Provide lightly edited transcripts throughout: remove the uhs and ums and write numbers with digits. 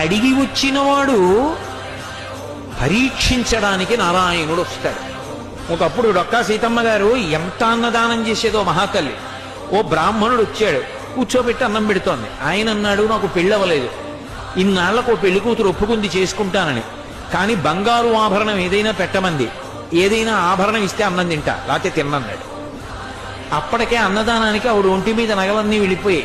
అడిగి వచ్చినవాడు పరీక్షించడానికి నారాయణుడు వస్తాడు. ఒకప్పుడు డొక్కా సీతమ్మ గారు ఎంత అన్నదానం చేసేదో మహాతల్లి. ఓ బ్రాహ్మణుడు వచ్చాడు, కూర్చోబెట్టి అన్నం పెడుతోంది. ఆయన అన్నాడు, నాకు పెళ్ళవలేదు, ఇన్నాళ్లకు ఓ పెళ్లి కూతురు ఒప్పుకుంది చేసుకుంటానని, కానీ బంగారు ఆభరణం ఏదైనా పెట్టమంది, ఏదైనా ఆభరణం ఇస్తే అన్నం తింటా, లేకపోతే తిన్నన్నాడు. అప్పటికే అన్నదానానికి ఆవిడ ఒంటి మీద నగలన్నీ వెళ్ళిపోయి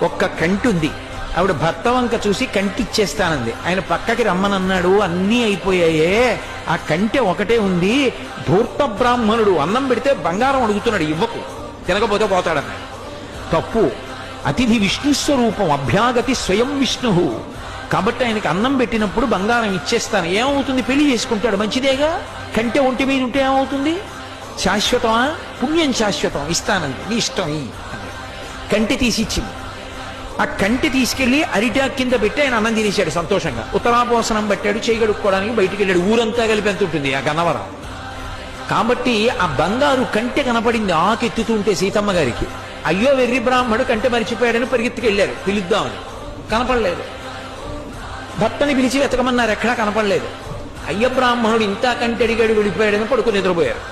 ఒక్క కంటి ఉంది. ఆవిడ భర్త వంక చూసి కంటిచ్చేస్తానంది. ఆయన పక్కకి రమ్మనన్నాడు, అన్నీ అయిపోయాయే, ఆ కంటె ఒకటే ఉంది. ధూర్త బ్రాహ్మణుడు అన్నం పెడితే బంగారం అడుగుతున్నాడు, ఇవ్వకు, తినకపోతే పోతాడన్నాడు. తప్పు. అతిథి విష్ణు స్వరూపం, అభ్యాగతి స్వయం విష్ణు. కాబట్టి ఆయనకి అన్నం పెట్టినప్పుడు బంగారం ఇచ్చేస్తాను. ఏమవుతుంది, పెళ్లి చేసుకుంటాడు, మంచిదేగా. కంటె ఒంటి మీద ఉంటే ఏమవుతుంది, శాశ్వతమా? పుణ్యం శాశ్వతం, ఇస్తానంది, నీ ఇష్టం ఈ. కంటె తీసి ఇచ్చింది. ఆ కంటి తీసుకెళ్లి అరిటాక్ కింద పెట్టి ఆయన అన్నం తినేశాడు సంతోషంగా. ఉత్తరాపోసనం పట్టాడు, చేయగడుక్కోవడానికి బయటికి వెళ్ళాడు. ఊరంతా కలిపి ఎంత ఉంటుంది ఆ గన్నవరం. కాబట్టి ఆ బంగారు కంటె కనపడింది ఆకెత్తుతుంటే సీతమ్మ గారికి. అయ్యో వెర్రి బ్రాహ్మడు కంటె మరిచిపోయాడని పరిగెత్తుకెళ్ళారు పిలుద్దామని. కనపడలేదు. భర్తని పిలిచి వెతకమన్నారు, ఎక్కడా కనపడలేదు. అయ్య బ్రాహ్మణుడు ఇంత కంటె అడిగాడు, వెళ్ళిపోయాడని పడుకుని నిద్రపోయారు.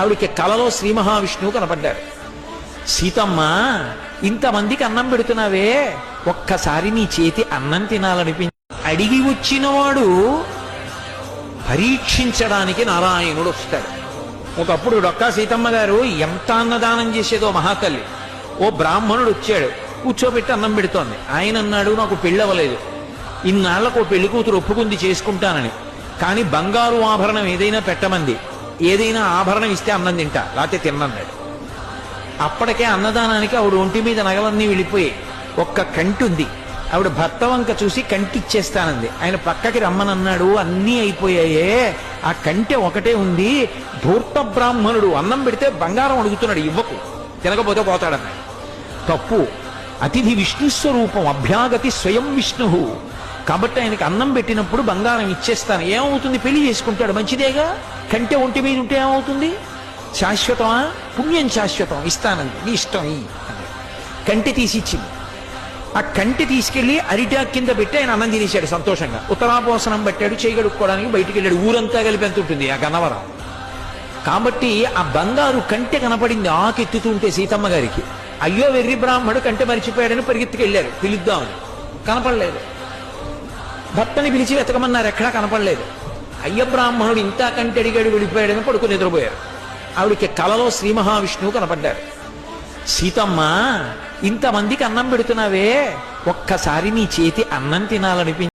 ఆవిడికి కలలో శ్రీ మహావిష్ణువు కనపడ్డారు. సీతమ్మ, ఇంతమందికి అన్నం పెడుతున్నావే, ఒక్కసారి నీ చేతి అన్నం తినాలనిపించి. అడిగి వచ్చినవాడు పరీక్షించడానికి నారాయణుడు వస్తాడు. ఒకప్పుడు డొక్కా సీతమ్మ గారు ఎంత అన్నదానం చేసేదో మహాతల్లి. ఓ బ్రాహ్మణుడు వచ్చాడు, కూర్చోబెట్టి అన్నం పెడుతోంది. ఆయన అన్నాడు, నాకు పెళ్ళవలేదు, ఇన్నాళ్లకు ఓ పెళ్లి కూతురు ఒప్పుకుంది చేసుకుంటానని, కానీ బంగారు ఆభరణం ఏదైనా పెట్టమంది, ఏదైనా ఆభరణం ఇస్తే అన్నం తింటా, లేకపోతే తిన్నన్నాడు. అప్పటికే అన్నదానానికి ఆవిడ ఒంటి మీద నగలన్నీ వెళ్ళిపోయి ఒక్క కంటి ఉంది. ఆవిడ భర్త వంక చూసి కంటిచ్చేస్తానంది. ఆయన పక్కకి రమ్మనన్నాడు, అన్నీ అయిపోయాయే, ఆ కంటె ఒకటే ఉంది. ధూర్త బ్రాహ్మణుడు అన్నం పెడితే బంగారం అడుగుతున్నాడు, ఇవ్వకు, తినకపోతే పోతాడన్నాడు. తప్పు. అతిథి విష్ణు స్వరూపం, అభ్యాగతి స్వయం విష్ణు. కాబట్టి ఆయనకి అన్నం పెట్టినప్పుడు బంగారం ఇచ్చేస్తాను. ఏమవుతుంది, పెళ్లి చేసుకుంటాడు, మంచిదేగా. కంటె ఒంటి మీద ఉంటే ఏమవుతుంది, శాశ్వతమా? పుణ్యం శాశ్వతం, ఇస్తానంది, నీ ఇష్టం ఈ. కంటె తీసి ఇచ్చింది. ఆ కంటె తీసుకెళ్లి అరిటాక్ కింద పెట్టి ఆయన అన్నం తినేశాడు సంతోషంగా. ఉత్తరాపోసనం పట్టాడు, చేయగడుక్కోవడానికి బయటికి వెళ్ళాడు. ఊరంతా కలిపి ఎంత ఉంటుంది ఆ గన్నవరం. కాబట్టి ఆ బంగారు కంటె కనపడింది ఆకెత్తుతుంటే సీతమ్మ గారికి. అయ్యో వెర్రి బ్రాహ్మడు కంటె మరిచిపోయాడని పరిగెత్తుకెళ్ళారు పిలుద్దామని. కనపడలేదు. భర్తని పిలిచి వెతకమన్నారు, ఎక్కడా కనపడలేదు. అయ్య బ్రాహ్మణుడు ఇంత కంటె అడిగాడు, వెళ్ళిపోయాడని పడుకుని నిద్రపోయారు. ఆవిడికి కలలో శ్రీ మహావిష్ణువు కనపడ్డారు. సీతమ్మ, ఇంతమందికి అన్నం పెడుతున్నావే, ఒక్కసారి నీ చేతి అన్నం తినాలనిపించి.